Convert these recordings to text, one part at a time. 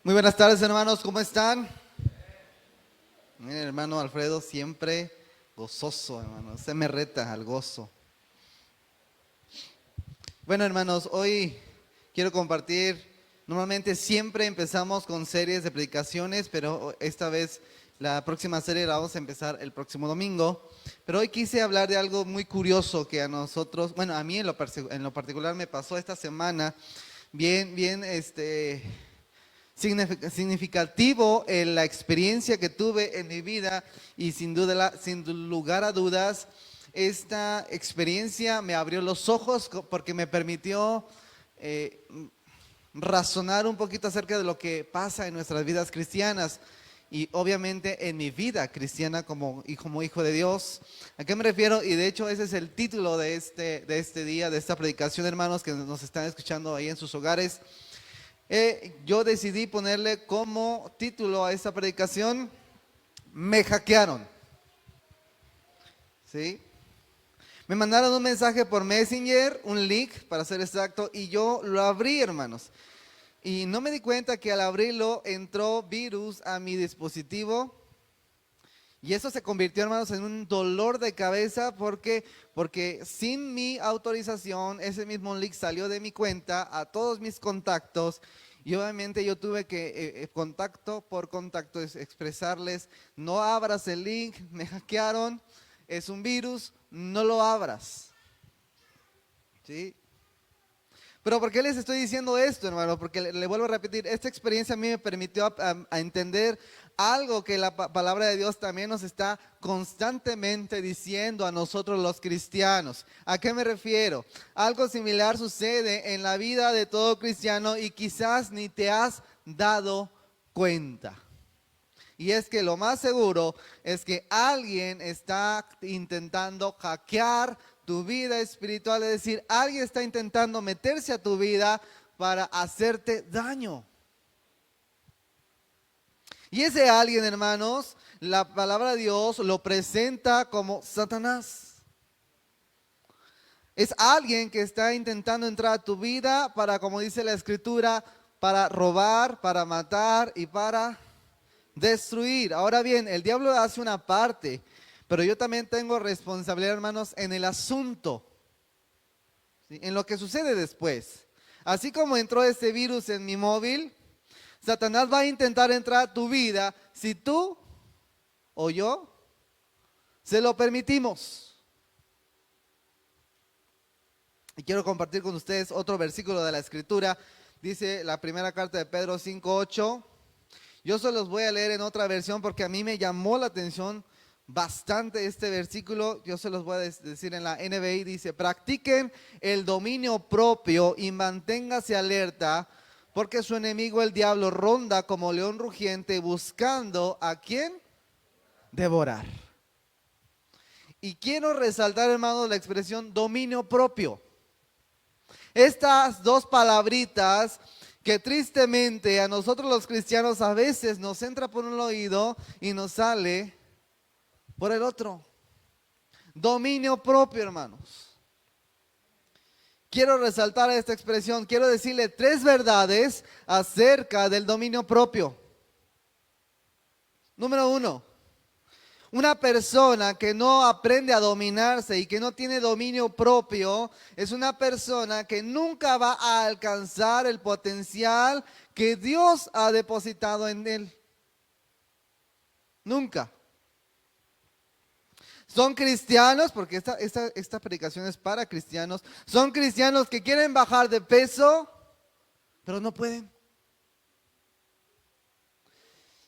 Muy buenas tardes, hermanos, ¿cómo están? Miren, hermano Alfredo, siempre gozoso, hermano. Se me reta al gozo. Bueno, hermanos, hoy quiero compartir. Normalmente siempre empezamos con series de predicaciones, pero esta vez la próxima serie la vamos a empezar el próximo domingo. Pero hoy quise hablar de algo muy curioso que a nosotros, bueno, a mí en lo particular me pasó esta semana, bien, significativo en la experiencia que tuve en mi vida y sin lugar a dudas, esta experiencia me abrió los ojos porque me permitió eh, razonar un poquito acerca de lo que pasa en nuestras vidas cristianas y obviamente en mi vida cristiana como hijo de Dios. ¿A qué me refiero? Y de hecho ese es el título de este día, de esta predicación, hermanos, que nos están escuchando ahí en sus hogares. Yo decidí ponerle como título a esta predicación: Me hackearon. ¿Sí? Me mandaron un mensaje por Messenger, un link para ser exacto, y yo lo abrí, hermanos. Y no me di cuenta que al abrirlo entró virus a mi dispositivo. Y eso se convirtió, hermanos, en un dolor de cabeza porque sin mi autorización, ese mismo link salió de mi cuenta a todos mis contactos. Y obviamente yo tuve que, contacto por contacto, expresarles: no abras el link, me hackearon, es un virus, no lo abras. ¿Sí? Pero ¿por qué les estoy diciendo esto, hermano? Porque le vuelvo a repetir, esta experiencia a mí me permitió a entender algo que la palabra de Dios también nos está constantemente diciendo a nosotros los cristianos. ¿A qué me refiero? Algo similar sucede en la vida de todo cristiano y quizás ni te has dado cuenta. Y es que lo más seguro es que alguien está intentando hackear tu vida espiritual, es decir, alguien está intentando meterse a tu vida para hacerte daño. Y ese alguien, hermanos, la palabra de Dios lo presenta como Satanás. Es alguien que está intentando entrar a tu vida para, como dice la Escritura, para robar, para matar y para destruir. Ahora bien, el diablo hace una parte, pero yo también tengo responsabilidad, hermanos, en el asunto, ¿sí? En lo que sucede después. Así como entró este virus en mi móvil, Satanás va a intentar entrar a tu vida si tú o yo se lo permitimos. Y quiero compartir con ustedes otro versículo de la Escritura. Dice la primera carta de Pedro 5:8. Yo se los voy a leer en otra versión porque a mí me llamó la atención bastante este versículo. Yo se los voy a decir en la NBI. Dice: practiquen el dominio propio y manténgase alerta, porque su enemigo el diablo ronda como león rugiente buscando a quién devorar. Y quiero resaltar, hermanos, la expresión dominio propio. Estas dos palabritas que tristemente a nosotros los cristianos a veces nos entra por un oído y nos sale por el otro. Dominio propio, hermanos. Quiero resaltar esta expresión, quiero decirle tres verdades acerca del dominio propio. Número uno, una persona que no aprende a dominarse y que no tiene dominio propio es una persona que nunca va a alcanzar el potencial que Dios ha depositado en él. Nunca. Son cristianos, porque esta predicación es para cristianos. Son cristianos que quieren bajar de peso, pero no pueden.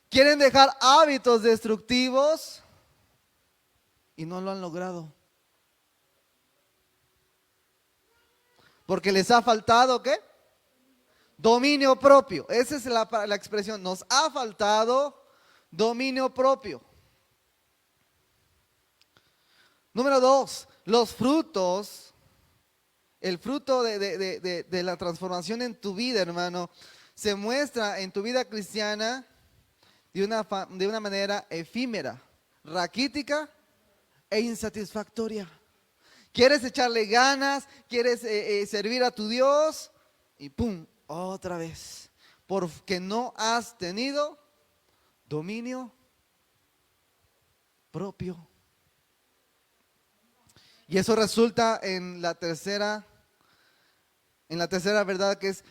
Quieren dejar hábitos destructivos y no lo han logrado. Porque les ha faltado, ¿qué? Dominio propio. Esa es la expresión. Nos ha faltado dominio propio. Número dos, los frutos, el fruto de la transformación en tu vida, hermano, se muestra en tu vida cristiana de una manera efímera, raquítica e insatisfactoria. ¿Quieres echarle ganas? ¿Quieres servir a tu Dios? Y ¡pum! Otra vez. porque no has tenido dominio propio. Y eso resulta en la tercera verdad, que es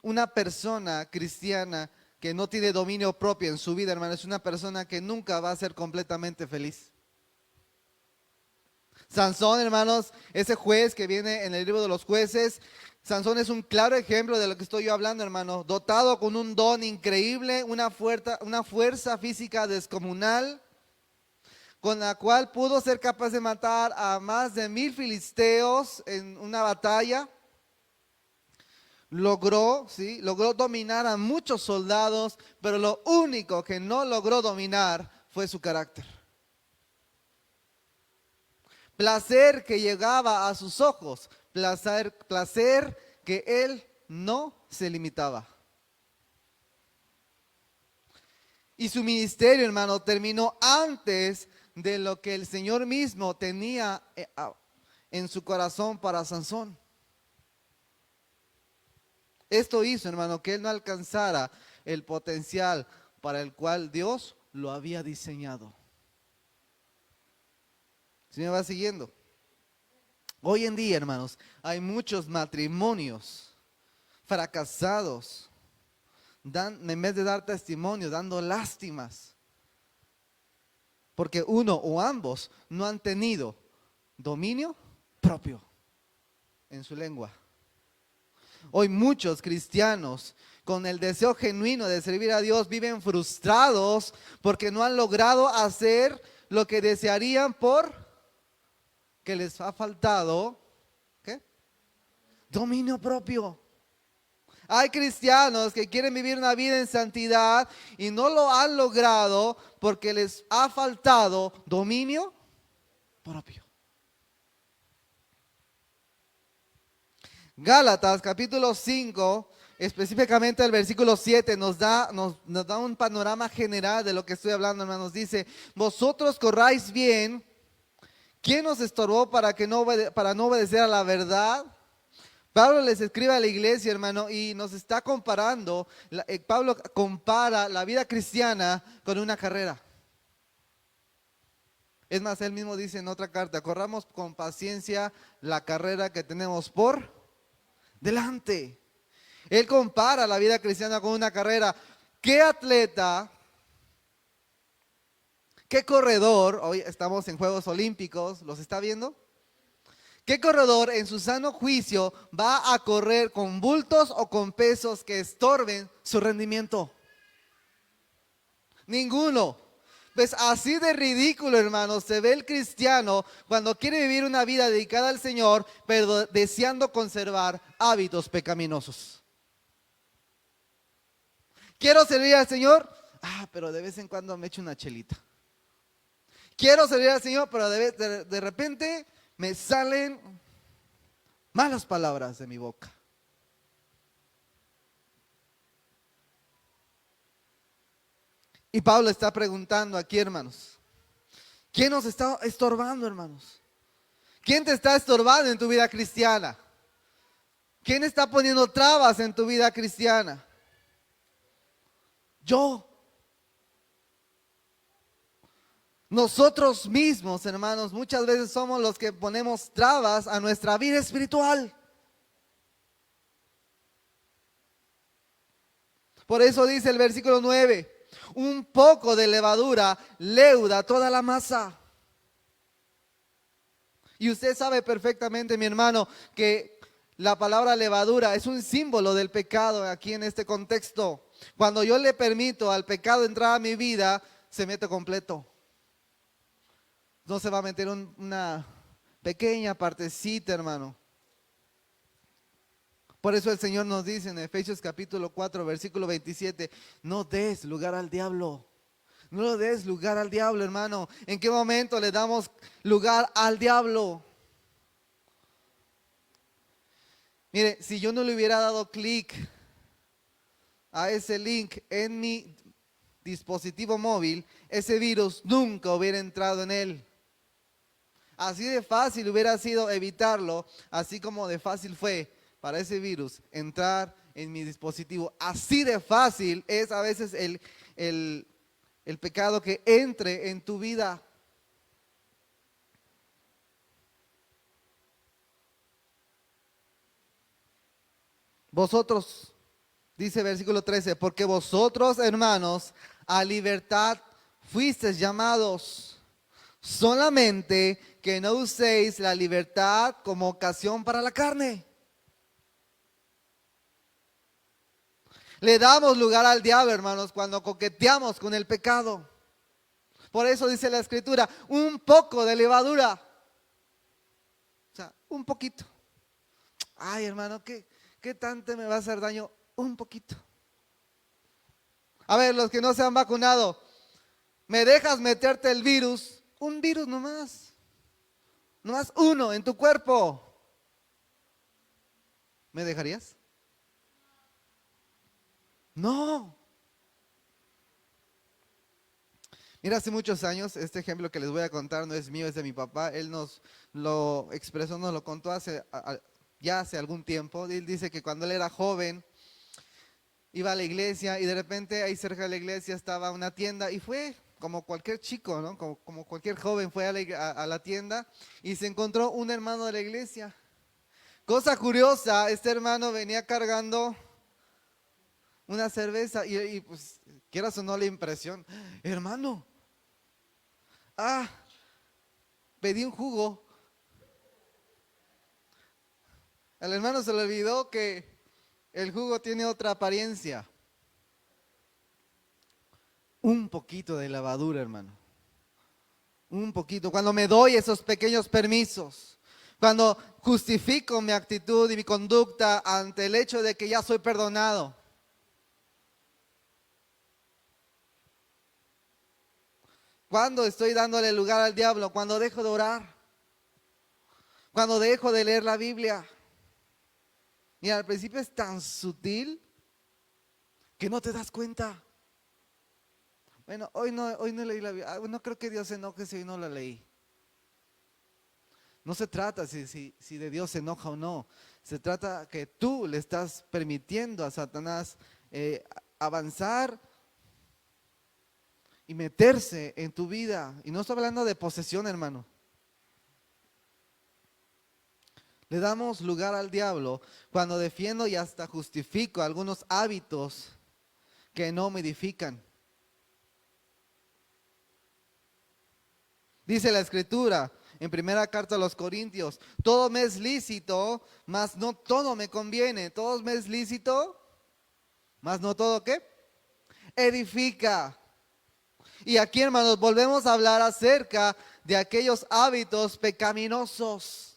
una persona cristiana que no tiene dominio propio en su vida, hermano. Es una persona que nunca va a ser completamente feliz. Sansón, hermanos, ese juez que viene en el libro de los jueces, Sansón es un claro ejemplo de lo que estoy yo hablando, hermano. Dotado con un don increíble, una fuerza física descomunal, con la cual pudo ser capaz de matar a más de 1000 filisteos en una batalla. Logró dominar a muchos soldados, pero lo único que no logró dominar fue su carácter. Placer que llegaba a sus ojos, placer que él no se limitaba. Y su ministerio, hermano, terminó antes de lo que el Señor mismo tenía en su corazón para Sansón. Esto hizo, hermano, que él no alcanzara el potencial para el cual Dios lo había diseñado. ¿Sí me va siguiendo? Hoy en día, hermanos, hay muchos matrimonios fracasados, en vez de dar testimonio, dando lástimas, porque uno o ambos no han tenido dominio propio en su lengua. Hoy muchos cristianos con el deseo genuino de servir a Dios viven frustrados porque no han logrado hacer lo que desearían porque les ha faltado, ¿qué? Dominio propio. Hay cristianos que quieren vivir una vida en santidad y no lo han logrado porque les ha faltado dominio propio. Gálatas capítulo 5, específicamente el versículo 7, nos da un panorama general de lo que estoy hablando, hermanos. Dice: vosotros corráis bien. ¿Quién os estorbó para no obedecer a la verdad? Pablo les escribe a la iglesia, hermano, y nos está comparando. Pablo compara la vida cristiana con una carrera. Es más, él mismo dice en otra carta: corramos con paciencia la carrera que tenemos por delante. Él compara la vida cristiana con una carrera. ¿Qué atleta, qué corredor, hoy estamos en Juegos Olímpicos, ¿los está viendo? ¿Qué corredor en su sano juicio va a correr con bultos o con pesos que estorben su rendimiento? Ninguno. Pues así de ridículo, hermanos, se ve el cristiano cuando quiere vivir una vida dedicada al Señor, pero deseando conservar hábitos pecaminosos. Quiero servir al Señor, pero de vez en cuando me echo una chelita. Quiero servir al Señor, pero de repente me salen malas palabras de mi boca. Y Pablo está preguntando aquí, hermanos, ¿quién nos está estorbando, hermanos? ¿Quién te está estorbando en tu vida cristiana? ¿Quién está poniendo trabas en tu vida cristiana? Yo. Nosotros mismos, hermanos, muchas veces somos los que ponemos trabas a nuestra vida espiritual. Por eso dice el versículo 9, un poco de levadura leuda toda la masa. Y usted sabe perfectamente, mi hermano, que la palabra levadura es un símbolo del pecado aquí en este contexto. Cuando yo le permito al pecado entrar a mi vida, se mete completo. No se va a meter una pequeña partecita, hermano. Por eso el Señor nos dice en Efesios capítulo 4, versículo 27, no des lugar al diablo. No le des lugar al diablo, hermano. ¿En qué momento le damos lugar al diablo? Mire, si yo no le hubiera dado clic a ese link en mi dispositivo móvil, ese virus nunca hubiera entrado en él. Así de fácil hubiera sido evitarlo, así como de fácil fue para ese virus entrar en mi dispositivo. Así de fácil es a veces el pecado que entre en tu vida. Vosotros, dice versículo 13, porque vosotros, hermanos, a libertad fuisteis llamados, solamente que no uséis la libertad como ocasión para la carne. Le damos lugar al diablo, hermanos, cuando coqueteamos con el pecado. Por eso dice la Escritura, un poco de levadura. O sea, un poquito. Ay, hermano, ¿qué tanto me va a hacer daño? Un poquito. A ver, los que no se han vacunado, ¿me dejas meterte el virus? Un virus nomás. Nomás uno en tu cuerpo. ¿Me dejarías? No. Mira, hace muchos años, este ejemplo que les voy a contar no es mío, es de mi papá. Él nos lo expresó, nos lo contó ya hace algún tiempo. Él dice que cuando él era joven, iba a la iglesia y de repente ahí cerca de la iglesia estaba una tienda y fue como cualquier chico, ¿no? Como cualquier joven fue a la tienda y se encontró un hermano de la iglesia. Cosa curiosa, este hermano venía cargando una cerveza y pues quieras o no la impresión, hermano, pedí un jugo. Al hermano se le olvidó que el jugo tiene otra apariencia. Un poquito de lavadura, hermano. Un poquito. Cuando me doy esos pequeños permisos, cuando justifico mi actitud y mi conducta ante el hecho de que ya soy perdonado. Cuando estoy dándole lugar al diablo, cuando dejo de orar, cuando dejo de leer la Biblia. Mira, al principio es tan sutil que no te das cuenta. Bueno, hoy no leí la Biblia. No creo que Dios se enoje si hoy no la leí. No se trata si de Dios se enoja o no. Se trata que tú le estás permitiendo a Satanás avanzar y meterse en tu vida. Y no estoy hablando de posesión, hermano. Le damos lugar al diablo cuando defiendo y hasta justifico algunos hábitos que no me edifican. Dice la Escritura en primera carta a los Corintios, todo me es lícito, mas no todo me conviene. Todo me es lícito, mas no todo, ¿qué? Edifica. Y aquí, hermanos, volvemos a hablar acerca de aquellos hábitos pecaminosos.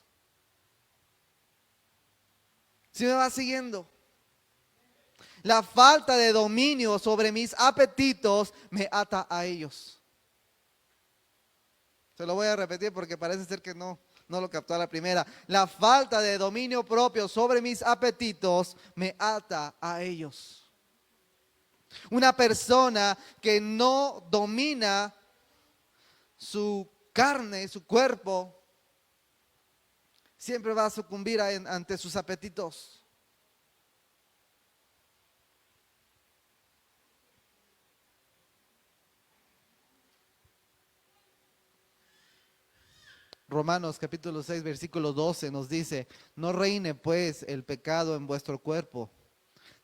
¿Sí me va siguiendo? La falta de dominio sobre mis apetitos me ata a ellos. Se lo voy a repetir porque parece ser que no lo captó a la primera. La falta de dominio propio sobre mis apetitos me ata a ellos. Una persona que no domina su carne, su cuerpo, siempre va a sucumbir ante sus apetitos. Romanos capítulo 6, versículo 12 nos dice, no reine pues el pecado en vuestro cuerpo,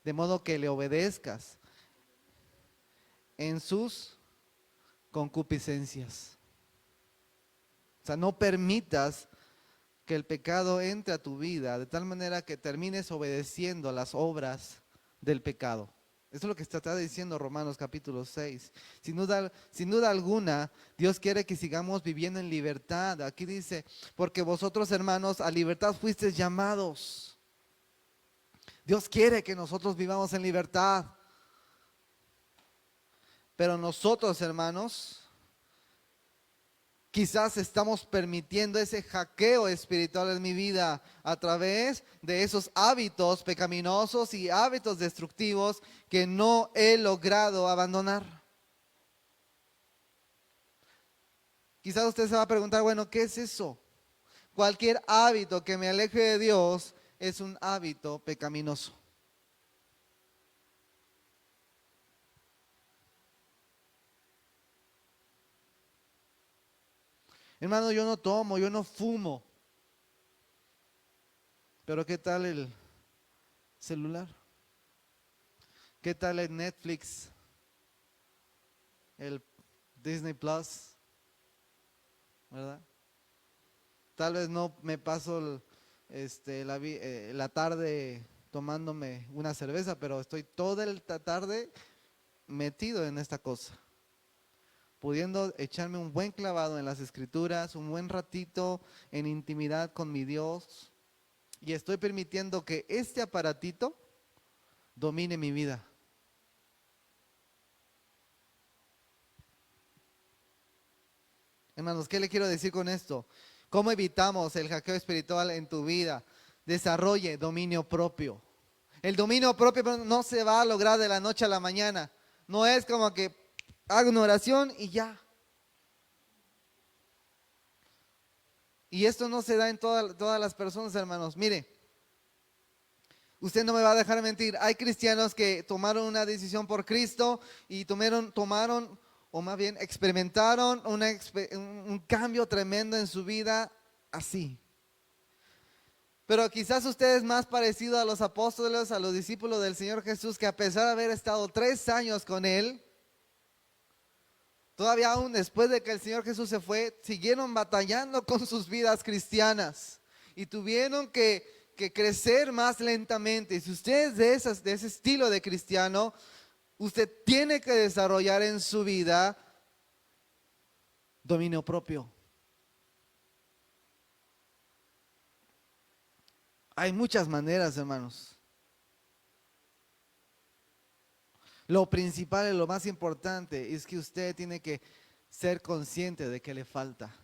de modo que le obedezcas en sus concupiscencias. O sea, no permitas que el pecado entre a tu vida de tal manera que termines obedeciendo las obras del pecado. Eso es lo que está diciendo Romanos capítulo 6. Sin duda alguna, Dios quiere que sigamos viviendo en libertad. Aquí dice, porque vosotros, hermanos, a libertad fuisteis llamados. Dios quiere que nosotros vivamos en libertad. Pero nosotros, hermanos, quizás estamos permitiendo ese hackeo espiritual en mi vida a través de esos hábitos pecaminosos y hábitos destructivos que no he logrado abandonar. Quizás usted se va a preguntar, bueno, ¿qué es eso? Cualquier hábito que me aleje de Dios es un hábito pecaminoso. Hermano, yo no tomo, yo no fumo. Pero ¿qué tal el celular? ¿Qué tal el Netflix? El Disney Plus, ¿verdad? Tal vez no me paso la tarde tomándome una cerveza, pero estoy toda la tarde metido en esta cosa, pudiendo echarme un buen clavado en las escrituras, un buen ratito en intimidad con mi Dios, y estoy permitiendo que este aparatito domine mi vida. Hermanos, ¿qué le quiero decir con esto? ¿Cómo evitamos el hackeo espiritual en tu vida? Desarrolle dominio propio. El dominio propio no se va a lograr de la noche a la mañana. No es como que hago una oración y ya. Y esto no se da en todas las personas, hermanos. Mire, usted no me va a dejar mentir. Hay cristianos que tomaron una decisión por Cristo y tomaron o más bien experimentaron un cambio tremendo en su vida así. Pero quizás usted es más parecido a los apóstoles, a los discípulos del Señor Jesús, que a pesar de haber estado 3 años con Él, todavía aún después de que el Señor Jesús se fue, siguieron batallando con sus vidas cristianas y tuvieron que crecer más lentamente. Y si usted es de ese estilo de cristiano, usted tiene que desarrollar en su vida dominio propio. Hay muchas maneras, hermanos. Lo principal y lo más importante es que usted tiene que ser consciente de que le falta.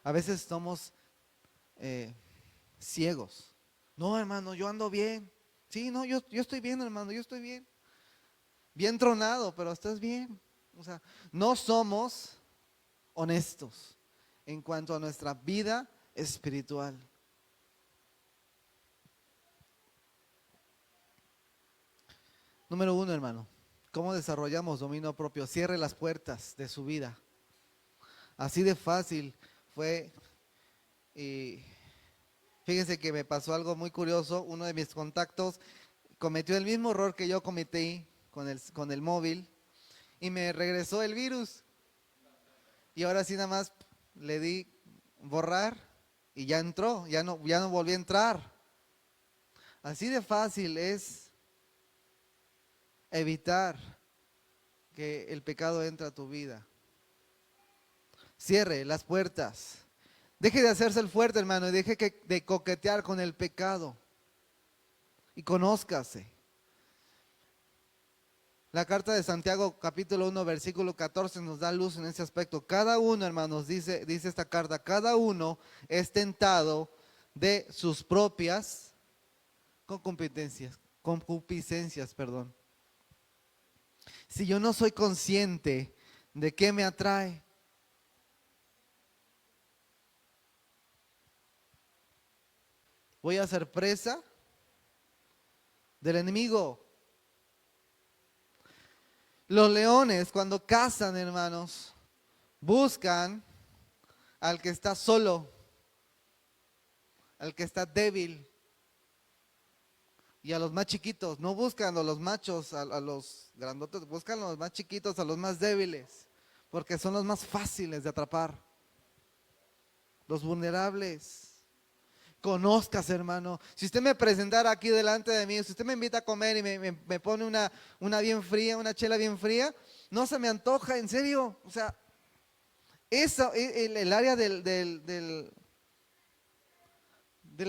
A veces somos ciegos. No, hermano, yo ando bien. Sí, no, yo estoy bien, hermano, yo estoy bien. Bien tronado, pero estás bien. O sea, no somos honestos en cuanto a nuestra vida espiritual. Número 1, hermano, ¿cómo desarrollamos dominio propio? Cierre las puertas de su vida. Así de fácil fue. Y fíjense que me pasó algo muy curioso. Uno de mis contactos cometió el mismo error que yo cometí con el móvil y me regresó el virus. Y ahora sí nada más le di borrar y ya entró, ya no volvió a entrar. Así de fácil es evitar que el pecado entre a tu vida. Cierre las puertas. Deje de hacerse el fuerte, hermano, y deje de coquetear con el pecado. Y conózcase. La carta de Santiago, capítulo 1, versículo 14, nos da luz en ese aspecto. Cada uno, hermanos, dice esta carta, cada uno es tentado de sus propias concupiscencias. Si yo no soy consciente de qué me atrae, voy a ser presa del enemigo. Los leones, cuando cazan, hermanos, buscan al que está solo, al que está débil. Y a los más chiquitos, no buscan a los machos, a los grandotes, buscan a los más chiquitos, a los más débiles, porque son los más fáciles de atrapar. Los vulnerables. Conózcase, hermano. Si usted me presentara aquí delante de mí, si usted me invita a comer y me pone una bien fría, una chela bien fría, no se me antoja, en serio. O sea, el área del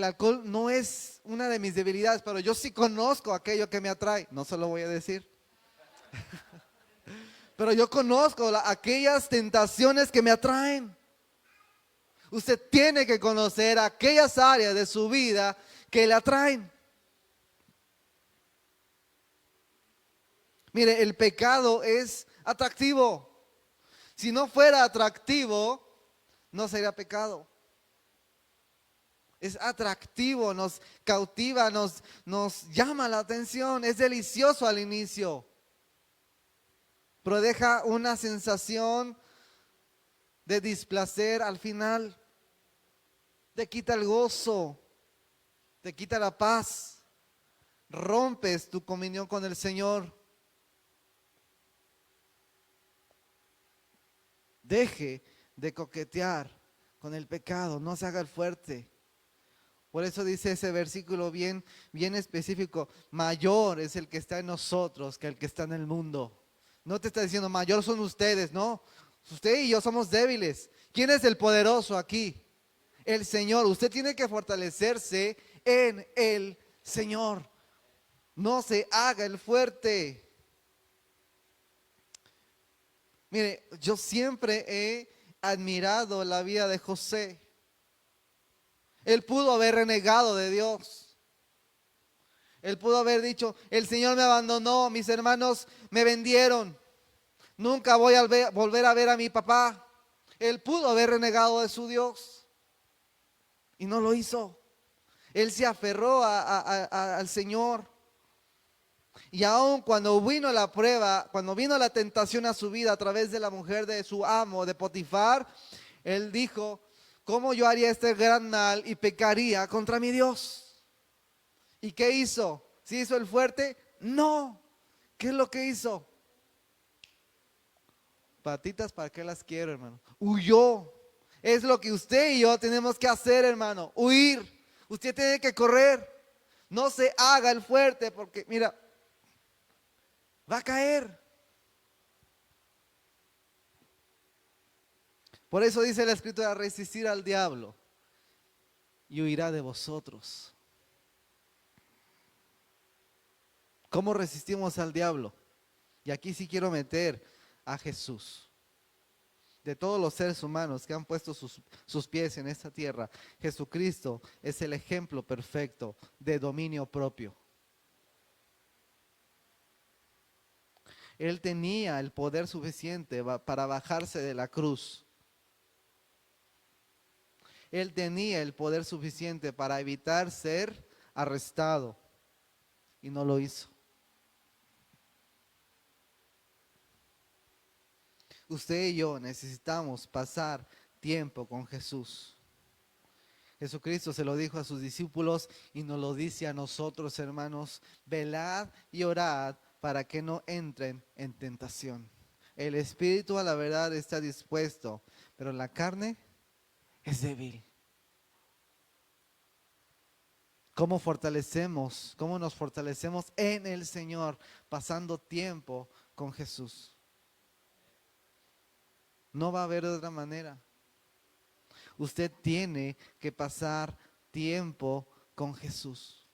alcohol no es una de mis debilidades, pero yo sí conozco aquello que me atrae. No se lo voy a decir. Pero yo conozco aquellas tentaciones que me atraen. Usted tiene que conocer aquellas áreas de su vida que le atraen. Mire, el pecado es atractivo. Si no fuera atractivo, no sería pecado. Es atractivo, nos cautiva, nos llama la atención, es delicioso al inicio. Pero deja una sensación de displacer al final. Te quita el gozo, te quita la paz, rompes tu comunión con el Señor. Deje de coquetear con el pecado, no se haga el fuerte. Por eso dice ese versículo bien específico: mayor es el que está en nosotros que el que está en el mundo. No te está diciendo mayor son ustedes, no. Usted y yo somos débiles. ¿Quién es el poderoso aquí? El Señor. Usted tiene que fortalecerse en el Señor. No se haga el fuerte. Mire, yo siempre he admirado la vida de José. Él pudo haber renegado de Dios. Él pudo haber dicho: el Señor me abandonó, mis hermanos me vendieron, nunca voy a volver a ver a mi papá. Él pudo haber renegado de su Dios y no lo hizo. Él se aferró al Señor. Y aun cuando vino la prueba, cuando vino la tentación a su vida a través de la mujer de su amo, de Potifar, él dijo: ¿cómo yo haría este gran mal y pecaría contra mi Dios? ¿Y qué hizo? ¿Sí hizo el fuerte? No. ¿Qué es lo que hizo? Patitas, ¿para qué las quiero, hermano? Huyó. Es lo que usted y yo tenemos que hacer, hermano. Huir. Usted tiene que correr. No se haga el fuerte, porque mira, va a caer. Por eso dice la Escritura: resistir al diablo y huirá de vosotros. ¿Cómo resistimos al diablo? Y aquí sí quiero meter a Jesús. De todos los seres humanos que han puesto sus pies en esta tierra, Jesucristo es el ejemplo perfecto de dominio propio. Él tenía el poder suficiente para bajarse de la cruz. Él tenía el poder suficiente para evitar ser arrestado y no lo hizo. Usted y yo necesitamos pasar tiempo con Jesús. Jesucristo se lo dijo a sus discípulos y nos lo dice a nosotros, hermanos: velad y orad para que no entren en tentación. El espíritu a la verdad está dispuesto, pero la carne es débil. ¿Cómo nos fortalecemos en el Señor? Pasando tiempo con Jesús. No va a haber de otra manera. Usted tiene que pasar tiempo con Jesús.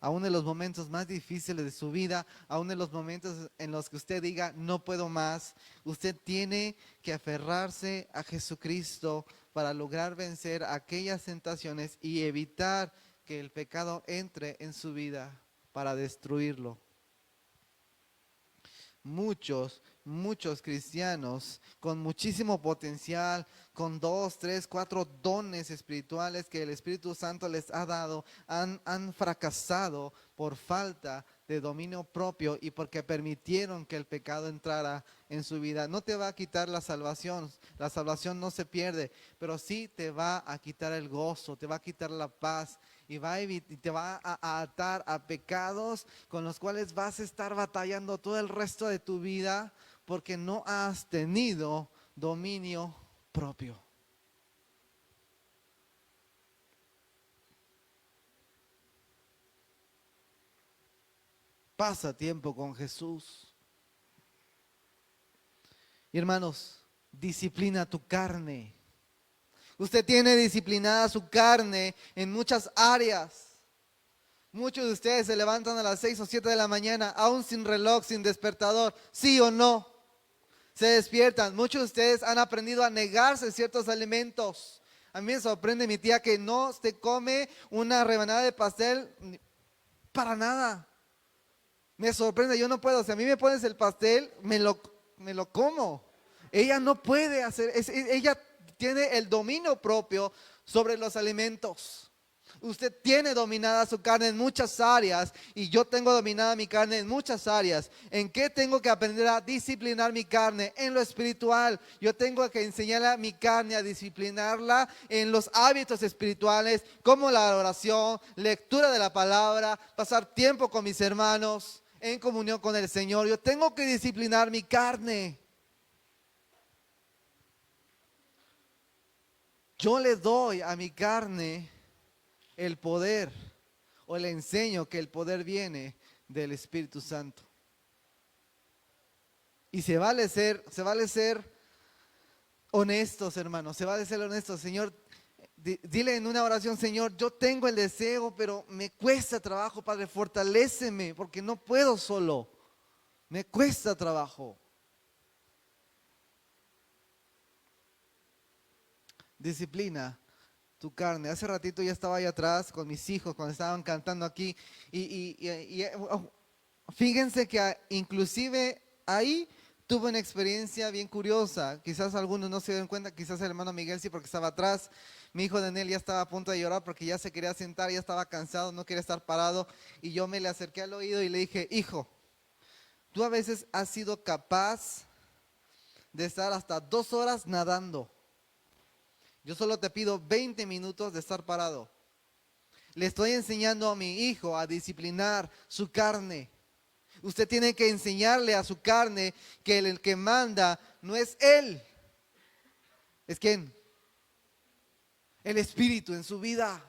Aún en los momentos más difíciles de su vida, aún en los momentos en los que usted diga: no puedo más, usted tiene que aferrarse a Jesucristo para lograr vencer aquellas tentaciones y evitar que el pecado entre en su vida para destruirlo. Muchos cristianos con muchísimo potencial, con 2, 3, 4 dones espirituales que el Espíritu Santo les ha dado, han fracasado por falta de dominio propio y porque permitieron que el pecado entrara en su vida. No te va a quitar la salvación no se pierde, pero sí te va a quitar el gozo, te va a quitar la paz y te va a atar a pecados con los cuales vas a estar batallando todo el resto de tu vida porque no has tenido dominio propio. Pasa tiempo con Jesús. Y hermanos, disciplina tu carne. Usted tiene disciplinada su carne en muchas áreas. Muchos de ustedes se levantan a las 6 o 7 de la mañana, aún sin reloj, sin despertador, ¿sí o no? Se despiertan. Muchos de ustedes han aprendido a negarse ciertos alimentos. A mí me sorprende mi tía que no se come una rebanada de pastel para nada. Me sorprende, yo no puedo. Si a mí me pones el pastel, me lo como. Ella no puede hacer, ella tiene el dominio propio sobre los alimentos. Usted tiene dominada su carne en muchas áreas y yo tengo dominada mi carne en muchas áreas. ¿En qué tengo que aprender a disciplinar mi carne? En lo espiritual. Yo tengo que enseñarle a mi carne a disciplinarla en los hábitos espirituales, como la oración, lectura de la palabra, pasar tiempo con mis hermanos, en comunión con el Señor. Yo tengo que disciplinar mi carne. Yo le doy a mi carne el poder, o le enseño que el poder viene del Espíritu Santo. Y se vale ser honestos, hermanos, se vale ser honestos. Señor, dile en una oración: Señor, yo tengo el deseo, pero me cuesta trabajo, Padre, fortaléceme, porque no puedo solo, me cuesta trabajo. Disciplina tu carne. Hace ratito ya estaba ahí atrás con mis hijos cuando estaban cantando aquí fíjense que inclusive ahí tuve una experiencia bien curiosa. Quizás algunos no se dieron cuenta, quizás el hermano Miguel sí, porque estaba atrás. Mi hijo Daniel ya estaba a punto de llorar porque ya se quería sentar, ya estaba cansado, no quería estar parado, y yo me le acerqué al oído y le dije: hijo, tú a veces has sido capaz de estar hasta 2 horas nadando. Yo solo te pido 20 minutos de estar parado. Le estoy enseñando a mi hijo a disciplinar su carne. Usted tiene que enseñarle a su carne que el que manda no es él. ¿Es quién? El Espíritu en su vida.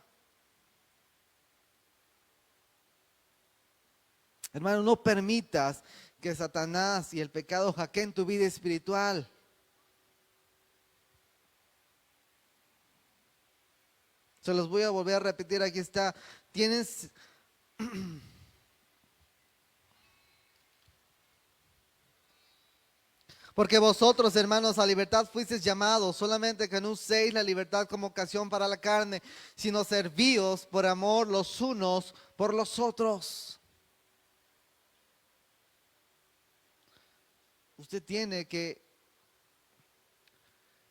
Hermano, no permitas que Satanás y el pecado hackeen tu vida espiritual. Se los voy a volver a repetir, aquí está. Tienes... Porque vosotros, hermanos, a libertad fuisteis llamados, solamente que no uséis la libertad como ocasión para la carne, sino servíos por amor los unos por los otros. Usted tiene que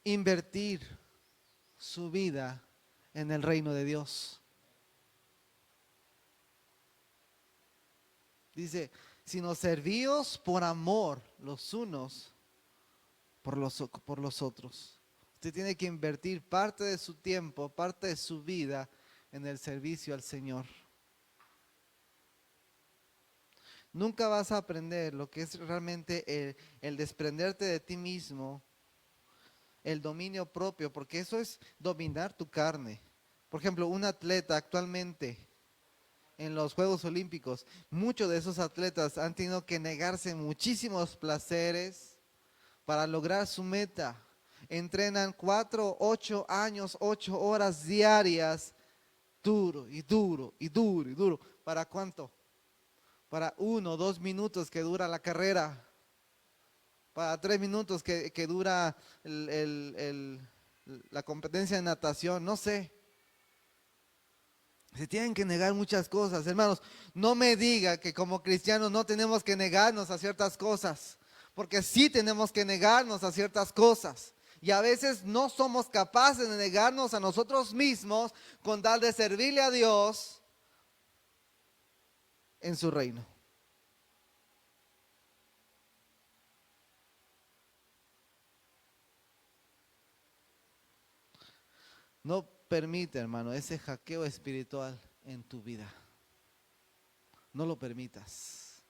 invertir su vida en el reino de Dios. Dice: sino servíos por amor los unos por los otros. Usted tiene que invertir parte de su tiempo, parte de su vida en el servicio al Señor. Nunca vas a aprender lo que es realmente el desprenderte de ti mismo, el dominio propio, porque eso es dominar tu carne. Por ejemplo, un atleta actualmente en los Juegos Olímpicos, muchos de esos atletas han tenido que negarse muchísimos placeres para lograr su meta. Entrenan 4, 8 años, 8 horas diarias, duro y duro y duro y duro. ¿Para cuánto? Para 1 o 2 minutos que dura la carrera. Para 3 minutos que dura la competencia de natación, no sé. Se tienen que negar muchas cosas, hermanos. No me diga que como cristianos no tenemos que negarnos a ciertas cosas, porque sí tenemos que negarnos a ciertas cosas. Y a veces no somos capaces de negarnos a nosotros mismos con tal de servirle a Dios en su reino. No permite, hermano, ese hackeo espiritual en tu vida. No lo permitas.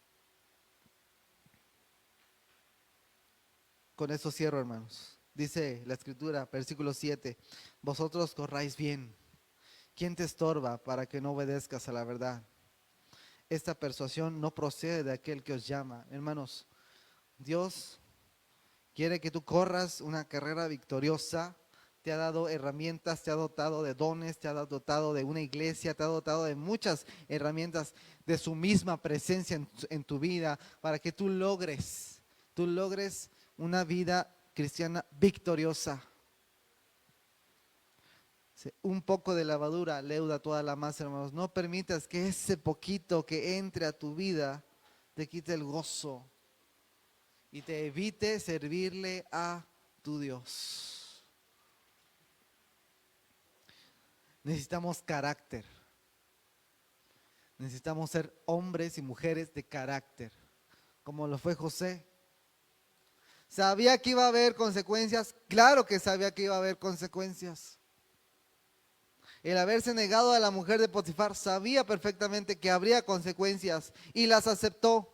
Con eso cierro, hermanos. Dice la Escritura, versículo 7: vosotros corráis bien. ¿Quién te estorba para que no obedezcas a la verdad? Esta persuasión no procede de aquel que os llama. Hermanos, Dios quiere que tú corras una carrera victoriosa. Te ha dado herramientas, te ha dotado de dones, te ha dotado de una iglesia, te ha dotado de muchas herramientas de su misma presencia en tu vida para que tú logres una vida cristiana victoriosa. Un poco de levadura leuda toda la masa, hermanos. No permitas que ese poquito que entre a tu vida te quite el gozo y te evite servirle a tu Dios. Necesitamos carácter. Necesitamos ser hombres y mujeres de carácter, como lo fue José. ¿Sabía que iba a haber consecuencias? Claro que sabía que iba a haber consecuencias. El haberse negado a la mujer de Potifar sabía perfectamente que habría consecuencias y las aceptó.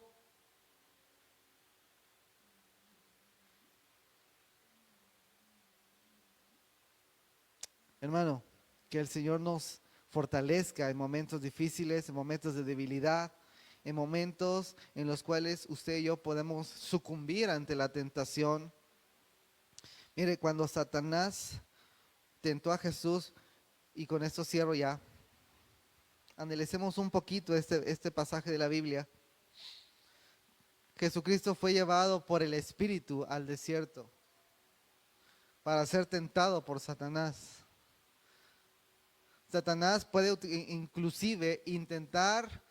Hermano, que el Señor nos fortalezca en momentos difíciles, en momentos de debilidad, en momentos en los cuales usted y yo podemos sucumbir ante la tentación. Mire, cuando Satanás tentó a Jesús, y con esto cierro ya, analicemos un poquito este pasaje de la Biblia. Jesucristo fue llevado por el Espíritu al desierto para ser tentado por Satanás. Satanás puede inclusive intentar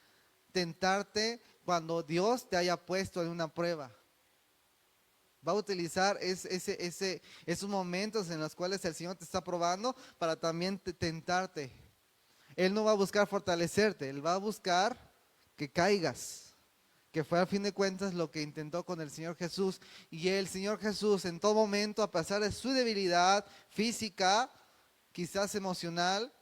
tentarte cuando Dios te haya puesto en una prueba. Va a utilizar esos momentos en los cuales el Señor te está probando para también tentarte. Él no va a buscar fortalecerte, Él va a buscar que caigas, que fue a fin de cuentas lo que intentó con el Señor Jesús. Y el Señor Jesús en todo momento, a pesar de su debilidad física, quizás emocional,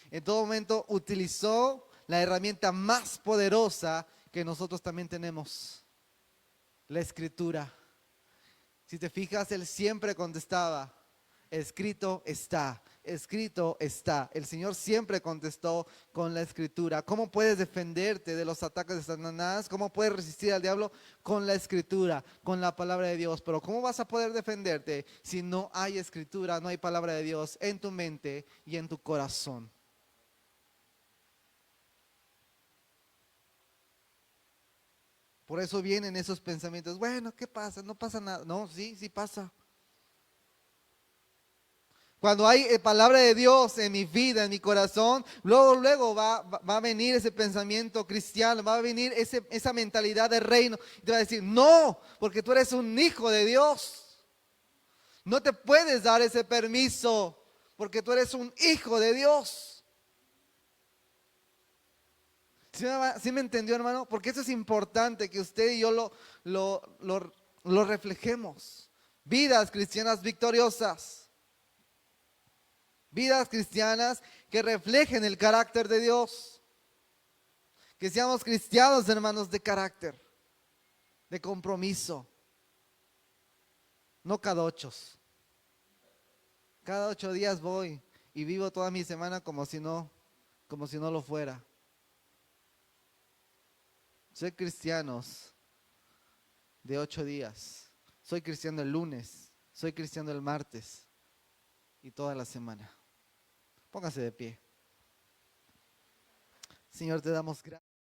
en todo momento utilizó la herramienta más poderosa que nosotros también tenemos, la Escritura. Si te fijas, Él siempre contestaba, escrito está, escrito está. El Señor siempre contestó con la Escritura. ¿Cómo puedes defenderte de los ataques de Satanás? ¿Cómo puedes resistir al diablo? Con la Escritura, con la palabra de Dios. Pero ¿cómo vas a poder defenderte si no hay Escritura, no hay palabra de Dios en tu mente y en tu corazón? Por eso vienen esos pensamientos, bueno, ¿qué pasa? No pasa nada. No, sí, sí pasa. Cuando hay palabra de Dios en mi vida, en mi corazón, luego va a venir ese pensamiento cristiano, va a venir esa mentalidad de reino. Y te va a decir, no, porque tú eres un hijo de Dios. No te puedes dar ese permiso, porque tú eres un hijo de Dios. ¿Sí me entendió, hermano? Porque eso es importante, que usted y yo lo reflejemos. Vidas cristianas victoriosas. Vidas cristianas que reflejen el carácter de Dios. Que seamos cristianos, hermanos, de carácter, de compromiso. No cada 8. Cada 8 días voy y vivo toda mi semana como si no lo fuera. Soy cristianos de 8 días. Soy cristiano el lunes, soy cristiano el martes y toda la semana. Póngase de pie. Señor, te damos gracias.